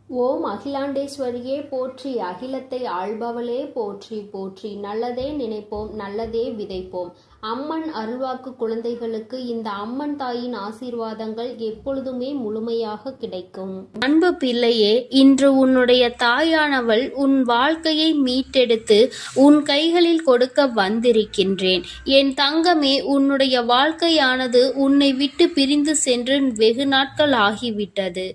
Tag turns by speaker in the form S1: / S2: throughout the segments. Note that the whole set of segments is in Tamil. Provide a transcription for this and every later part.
S1: ஓம் அகிலாண்டேஸ்வரியே போற்றி, அகிலத்தை ஆள்பவளே போற்றி போற்றி. நல்லதே நினைப்போம், நல்லதே விதைப்போம். அம்மன் அருள்வாக்கு குழந்தைகளுக்கு இந்த அம்மன் தாயின் ஆசீர்வாதங்கள் எப்பொழுதுமே முழுமையாக கிடைக்கும்.
S2: அன்பு பிள்ளையே, இன்று உன்னுடைய தாயானவள் உன் வாழ்க்கையை மீட்டெடுத்து உன் கைகளில் கொடுக்க வந்திருக்கின்றேன். என் தங்கமே, உன்னுடைய வாழ்க்கையானது உன்னை விட்டு பிரிந்து சென்று வெகு நாட்கள் ஆகிவிட்டது.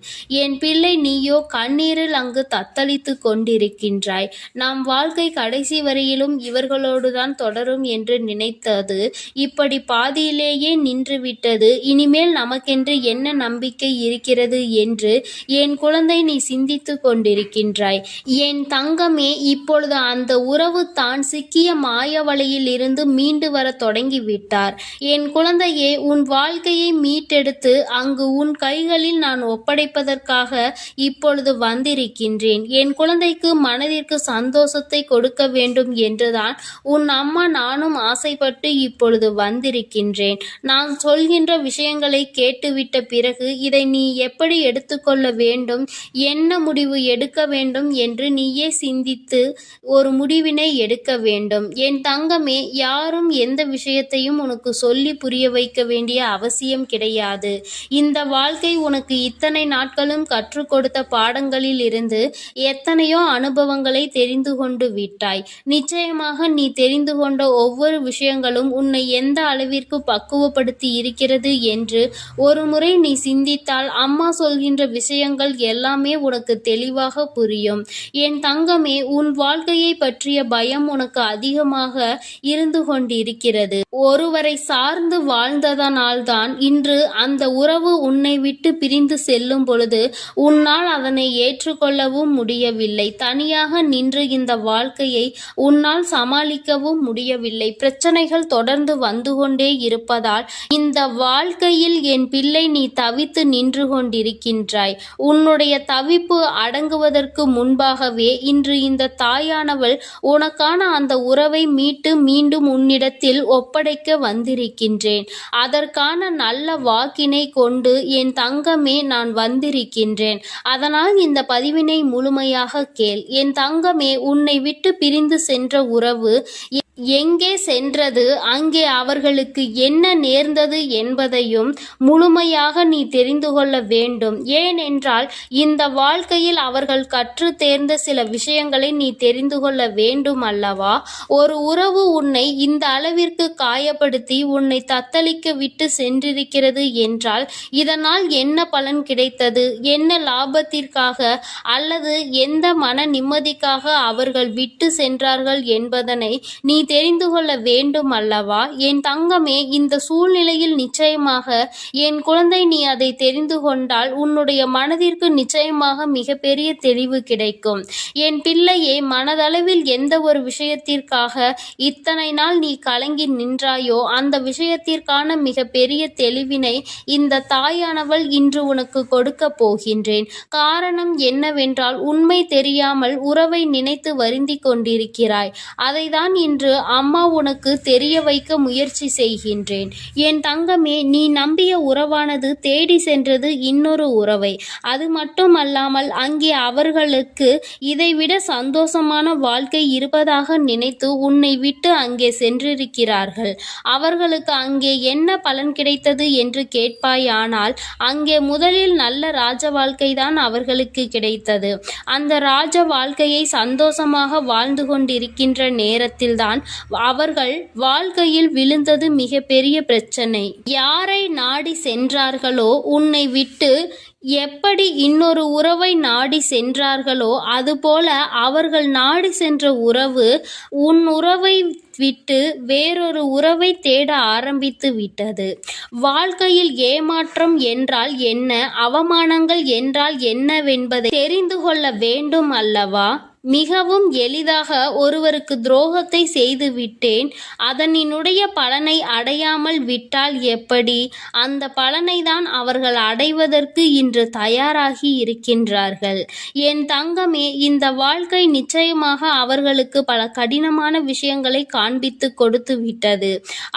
S2: என் பிள்ளை, நீயோ கண்ணீரில் அங்கு தத்தளித்து கொண்டிருக்கின்றாய். நம் வாழ்க்கை கடைசி வரையிலும் இவர்களோடுதான் தொடரும் என்று நினைத்தது இப்படி பாதியிலேயே நின்றுவிட்டது. இனிமேல் நமக்கென்று என்ன நம்பிக்கை இருக்கிறது என்று என் குழந்தை நீ சிந்தித்து கொண்டிருக்கின்றாய். என் தங்கமே, இப்பொழுது அந்த உறவு தான் சிக்கிய மாய வலையில் இருந்து மீண்டு வர தொடங்கிவிட்டார். என் குழந்தையே, உன் வாழ்க்கையை மீட்டெடுத்து அங்கு உன் கைகளில் நான் ஒப்படைப்பதற்காக இப்பொழுது வந்திருக்கின்றேன். என் குழந்தைக்கு மனதிற்கு சந்தோஷத்தை கொடுக்க வேண்டும் என்றுதான் உன் அம்மா நானும் ஆசைப்பட்டு இப்பொழுது வந்திருக்கின்றேன். நான் சொல்கின்ற விஷயங்களை கேட்டுவிட்ட பிறகு இதை நீ எப்படி எடுத்துக்கொள்ள வேண்டும், என்ன முடிவு எடுக்க வேண்டும் என்று நீயே சிந்தித்து ஒரு முடிவினை எடுக்க வேண்டும். என் தங்கமே, யாரும் எந்த விஷயத்தையும் உனக்கு சொல்லி புரிய வைக்க வேண்டிய அவசியம் கிடையாது. இந்த வாழ்க்கை உனக்கு இத்தனை நாட்களும் கற்றுக் கொடுத்த பாடங்களில் இருந்து எத்தனையோ அனுபவங்களை தெரிந்து கொண்டு விட்டாய். நிச்சயமாக நீ தெரிந்து கொண்ட ஒவ்வொரு விஷயங்களும் உன்னை எந்த அளவிற்கு பக்குவப்படுத்தி இருக்கிறது என்று ஒரு முறை நீ சிந்தித்தால் அம்மா சொல்கின்ற விஷயங்கள் எல்லாமே உனக்கு தெளிவாக புரியும். என் தங்கமே, உன் வாழ்க்கையை பற்றிய பயம் உனக்கு அதிகமாக இருந்து கொண்டிருக்கிறது. ஒருவரை சார்ந்து வாழ்ந்ததனால்தான் இன்று அந்த உறவு உன்னை விட்டு பிரிந்து செல்லும் பொழுது உன்னால் அதனை ஏற்றுக்கொள்ளவும் முடியவில்லை. தனியாக நின்று இந்த வாழ்க்கையை உன்னால் சமாளிக்கவும் முடியவில்லை. பிரச்சனைகள் தொடர்ந்து வந்து கொண்டே இருப்பதால் இந்த வாழ்க்கையில் என் பிள்ளை நீ தவித்து நின்று கொண்டிருக்கின்றாய். உன்னுடைய தவிப்பு அடங்குவதற்கு முன்பாகவே இன்று இந்த தாயானவள் உனக்கான அந்த உறவை மீட்டு மீண்டும் உன்னிடத்தில் ஒப்படைக்க வந்திருக்கின்றேன். அதற்கான நல்ல வாக்கினை கொண்டு என் தங்கமே நான் வந்திருக்கின்றேன். அதனால் இந்த பதிவினை முழுமையாக கேள். என் தங்கமே, உன்னை விட்டு பிரிந்து சென்ற உறவு எங்கே சென்றது, அங்கே அவர்களுக்கு என்ன நேர்ந்தது என்பதையும் முழுமையாக நீ தெரிந்து கொள்ள வேண்டும். ஏனென்றால் இந்த வாழ்க்கையில் அவர்கள் கற்று தேர்ந்த சில விஷயங்களை நீ தெரிந்து கொள்ள வேண்டும் அல்லவா? ஒரு உறவு உன்னை இந்த அளவிற்கு காயப்படுத்தி உன்னை தத்தளிக்க விட்டு சென்றிருக்கிறது என்றால் இதனால் என்ன பலன் கிடைத்தது, என்ன லாபத்திற்காக அல்லது எந்த மன நிம்மதிக்காக அவர்கள் விட்டு சென்றார்கள் என்பதனை நீ தெரிந்து கொள்ள வேண்டும் அல்லவா? என் தங்கமே, இந்த சூழ்நிலையில் நிச்சயமாக என் குழந்தை நீ அதை தெரிந்து கொண்டால் உன்னுடைய மனதிற்கு நிச்சயமாக மிகப்பெரிய தெளிவு கிடைக்கும். என் பிள்ளையே, மனதளவில் எந்த ஒரு விஷயத்திற்காக இத்தனை நாள் நீ கலங்கி நின்றாயோ அந்த விஷயத்திற்கான மிகப்பெரிய தெளிவினை இந்த தாயானவள் இன்று உனக்கு கொடுக்க போகின்றேன். காரணம் என்னவென்றால் உண்மை தெரியாமல் உறவை நினைத்து வருந்தி கொண்டிருக்கிறாய். அதைதான் இன்று அம்மா உனக்கு தெரிய வைக்க முயற்சி செய்கின்றேன். என் தங்கமே, நீ நம்பிய உறவானது தேடி சென்றது இன்னொரு உறவை. அது மட்டுமல்லாமல் அங்கே அவர்களுக்கு இதைவிட சந்தோஷமான வாழ்க்கை இருப்பதாக நினைத்து உன்னை விட்டு அங்கே சென்றிருக்கிறார்கள். அவர்களுக்கு அங்கே என்ன பலன் கிடைத்தது என்று கேட்பாயானால் அங்கே முதலில் நல்ல ராஜ வாழ்க்கை தான் அவர்களுக்கு கிடைத்தது. அந்த ராஜ வாழ்க்கையை சந்தோஷமாக வாழ்ந்து கொண்டிருக்கின்ற நேரத்தில்தான் அவர்கள் வாழ்க்கையில் விழுந்தது மிகப்பெரிய பிரச்சனை. யாரை நாடி சென்றார்களோ, உன்னை விட்டு எப்படி இன்னொரு உறவை நாடி சென்றார்களோ அதுபோல அவர்கள் நாடி சென்ற உறவு உன் உறவை விட்டு வேறொரு உறவை தேட ஆரம்பித்து விட்டது. வாழ்க்கையில் ஏமாற்றம் என்றால் என்ன, அவமானங்கள் என்றால் என்னவென்பதை தெரிந்து கொள்ள வேண்டும் அல்லவா? மிகவும் எளிதாக ஒருவருக்கு துரோகத்தை செய்து விட்டேன். அதனினுடைய பலனை அடையாமல் விட்டால் எப்படி? அந்த பலனை தான் அவர்கள் அடைவதற்கு இன்று தயாராகி இருக்கின்றார்கள். என் தங்கமே, இந்த வாழ்க்கை நிச்சயமாக அவர்களுக்கு பல கடினமான விஷயங்களை காண்பித்து கொடுத்து விட்டது.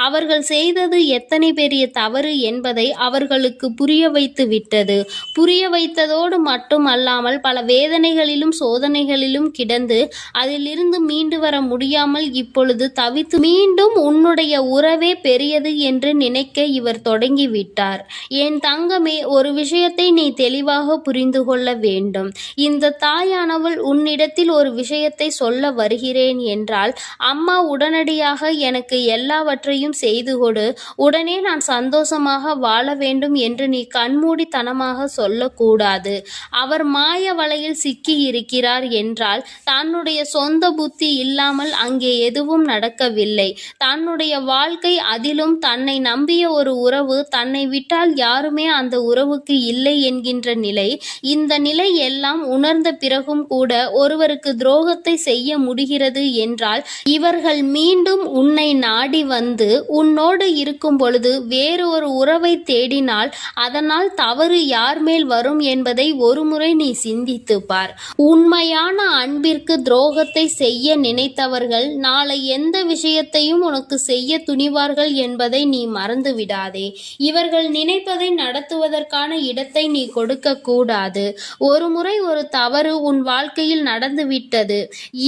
S2: அவர்கள் செய்தது எத்தனை பெரிய தவறு என்பதை அவர்களுக்கு புரிய வைத்து விட்டது. புரிய வைத்ததோடு மட்டுமல்லாமல் பல வேதனைகளிலும் சோதனைகளிலும் கிடந்து அதிலிருந்து மீண்டு வர முடியாமல் இப்பொழுது தவித்து மீண்டும் உன்னுடைய உறவே பெரியது என்று நினைக்க இவர் தொடங்கிவிட்டார். என் தங்கமே, ஒரு விஷயத்தை நீ தெளிவாக புரிந்து கொள்ள வேண்டும். இந்த தாயானவள் உன்னிடத்தில் ஒரு விஷயத்தை சொல்ல வருகிறேன் என்றால், அம்மா உடனடியாக எனக்கு எல்லாவற்றையும் செய்து கொடு, உடனே நான் சந்தோஷமாக வாழ வேண்டும் என்று நீ கண்மூடித்தனமாக சொல்லக்கூடாது. அவர் மாய வலையில் சிக்கி இருக்கிறார் என்றால் தன்னுடைய சொந்த புத்தி இல்லாமல் அங்கே எதுவும் நடக்கவில்லை. தன்னுடைய வாழ்க்கை, அதிலும் தன்னை நம்பிய ஒரு உறவு, தன்னை விட்டால் யாருமே அந்த உறவுக்கு இல்லை என்கின்ற நிலை, இந்த நிலை எல்லாம் உணர்ந்த பிறகும் கூட ஒருவருக்கு துரோகத்தை செய்ய முடிகிறது என்றால், இவர்கள் மீண்டும் உன்னை நாடி வந்து உன்னோடு இருக்கும் பொழுது வேறு ஒரு உறவை தேடினால் அதனால் தவறு யார் மேல் வரும் என்பதை ஒருமுறை நீ சிந்தித்து பார். உண்மையான அன்பிற்கு துரோகத்தை செய்ய நினைத்தவர்கள் நாளை எந்த விஷயத்தையும் உனக்கு செய்ய துணிவார்கள் என்பதை நீ மறந்து விடாதே. இவர்கள் நினைப்பதை நடத்துவதற்கான இடத்தை நீ கொடுக்க கூடாது. ஒரு முறை ஒரு தவறு உன் வாழ்க்கையில் நடந்துவிட்டது.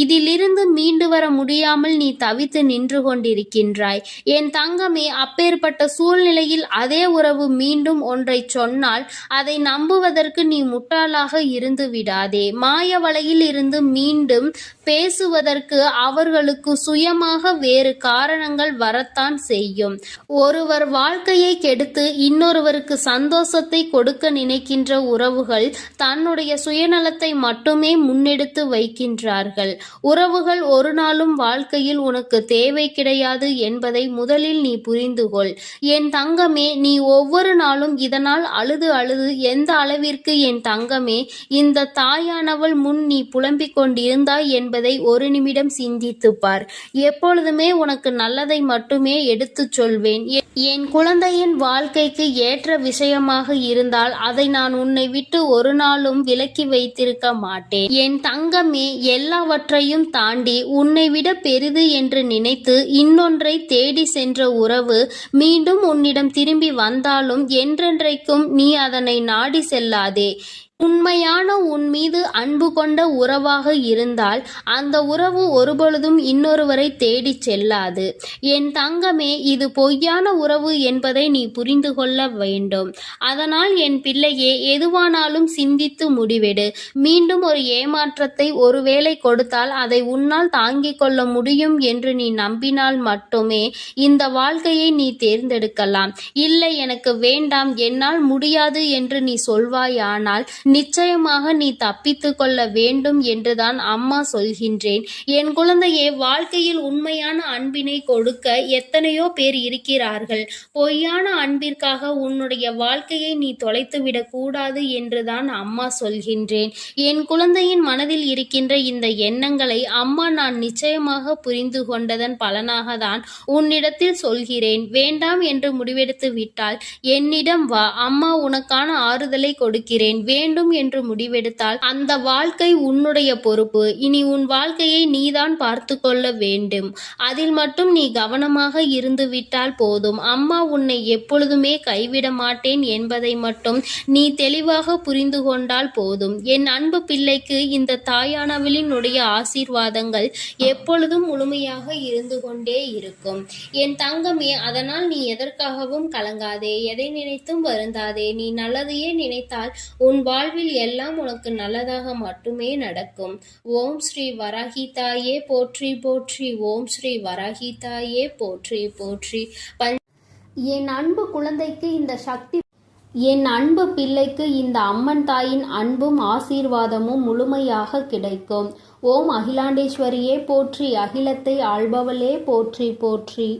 S2: இதிலிருந்து மீண்டு வர முடியாமல் நீ தவித்து நின்று கொண்டிருக்கின்றாய். என் தங்கமே, அப்பேற்பட்ட சூழ்நிலையில் அதே உறவு மீண்டும் ஒன்றை சொன்னால் அதை நம்புவதற்கு நீ முட்டாளாக இருந்து விடாதே. மாய வலையில் இருந்து மீண்டும் பேசுவதற்கு அவர்களுக்கு சுயமாக வேறு காரணங்கள் வரத்தான் செய்யும். ஒருவர் வாழ்க்கையை கெடுத்து இன்னொருவருக்கு சந்தோஷத்தை கொடுக்க நினைக்கின்ற உறவுகள் தன்னுடைய சுயநலத்தை மட்டுமே முன்னெடுத்து வைக்கின்றார்கள். உறவுகள் ஒரு நாளும் வாழ்க்கையில் உனக்கு தேவை கிடையாது என்பதை முதலில் நீ புரிந்து கொள். என் தங்கமே, நீ ஒவ்வொரு நாளும் இதனால் அழுது அழுது எந்த அளவிற்கு என் தங்கமே இந்த தாயானவள் முன் நீ புலம்பிக் கொண்டிருந்தாய் என்பதை ஒரு நிமிடம் சிந்தித்து பார். எப்பொழுதுமே உனக்கு நல்லதை மட்டுமே எடுத்துச் சொல்வேன். என் குழந்தையின் வாழ்க்கைக்கு ஏற்ற விஷயமாக இருந்தால் அதை நான் உன்னை விட்டு ஒரு நாளும் விலக்கி வைத்திருக்க மாட்டேன். என் தங்கமே, எல்லாவற்றையும் தாண்டி உன்னை விட பெரிது என்று நினைத்து இன்னொன்றை தேடி சென்ற உறவு மீண்டும் உன்னிடம் திரும்பி வந்தாலும் என்றென்றைக்கும் நீ அதனை நாடி செல்லாதே. உண்மையான உன் மீது அன்பு கொண்ட உறவாக இருந்தால் அந்த உறவு ஒருபொழுதும் இன்னொருவரை தேடிச் செல்லாது. என் தங்கமே, இது பொய்யான உறவு என்பதை நீ புரிந்து கொள்ள வேண்டும். அதனால் என் பிள்ளையே, எதுவானாலும் சிந்தித்து முடிவெடு. மீண்டும் ஒரு ஏமாற்றத்தை ஒருவேளை கொடுத்தால் அதை உன்னால் தாங்கிக் கொள்ள முடியும் என்று நீ நம்பினால் மட்டுமே இந்த வாழ்க்கையை நீ தேர்ந்தெடுக்கலாம். இல்லை, எனக்கு வேண்டாம், என்னால் முடியாது என்று நீ சொல்வாயானால் நிச்சயமாக நீ தப்பித்து கொள்ள வேண்டும் என்றுதான் அம்மா சொல்கின்றேன். என் குழந்தையே, வாழ்க்கையில் உண்மையான அன்பினை கொடுக்க எத்தனையோ பேர் இருக்கிறார்கள். பொய்யான அன்பிற்காக உன்னுடைய வாழ்க்கையை நீ தொலைத்துவிடக் கூடாது என்றுதான் அம்மா சொல்கின்றேன். என் குழந்தையின் மனதில் இருக்கின்ற இந்த எண்ணங்களை அம்மா நான் நிச்சயமாக புரிந்து கொண்டதன் பலனாக தான் உன்னிடத்தில் சொல்கிறேன். வேண்டாம் என்று முடிவெடுத்து விட்டால் என்னிடம் வா, அம்மா உனக்கான ஆறுதலை கொடுக்கிறேன். வேண்டும் என்று முடிவெடுத்தால் அந்த வாழ்க்கை உன்னுடைய பொறுப்பு. இனி உன் வாழ்க்கையை நீதான் பார்த்து கொள்ள வேண்டும். அதில் மட்டும் நீ கவனமாக இருந்து விட்டால் போதும். அம்மா உன்னை எப்பொழுதுமே கைவிட மாட்டேன் என்பதை மட்டும் நீ தெளிவாக புரிந்து கொண்டால் போதும். என் அன்பு பிள்ளைக்கு இந்த தாயானவளினுடைய ஆசீர்வாதங்கள் எப்பொழுதும் முழுமையாக இருந்து கொண்டே இருக்கும். என் தங்கமே, அதனால் நீ எதற்காகவும் கலங்காதே, எதை நினைத்தும் வருந்தாதே. நீ நல்லதையே நினைத்தால் உன் வாழ்வில் எல்லாம் உனக்கு நல்லதாக மட்டுமே நடக்கும். ஓம் ஸ்ரீ வராகி தாயே போற்றி போற்றி. ஓம் ஸ்ரீ வராகி தாயே போற்றி போற்றி.
S1: என் அன்பு குழந்தைக்கு இந்த சக்தி, என் அன்பு பிள்ளைக்கு இந்த அம்மன் தாயின் அன்பும் ஆசீர்வாதமும் முழுமையாக கிடைக்கும். ஓம் அகிலாண்டேஸ்வரியே போற்றி. அகிலத்தை ஆள்பவளே போற்றி போற்றி.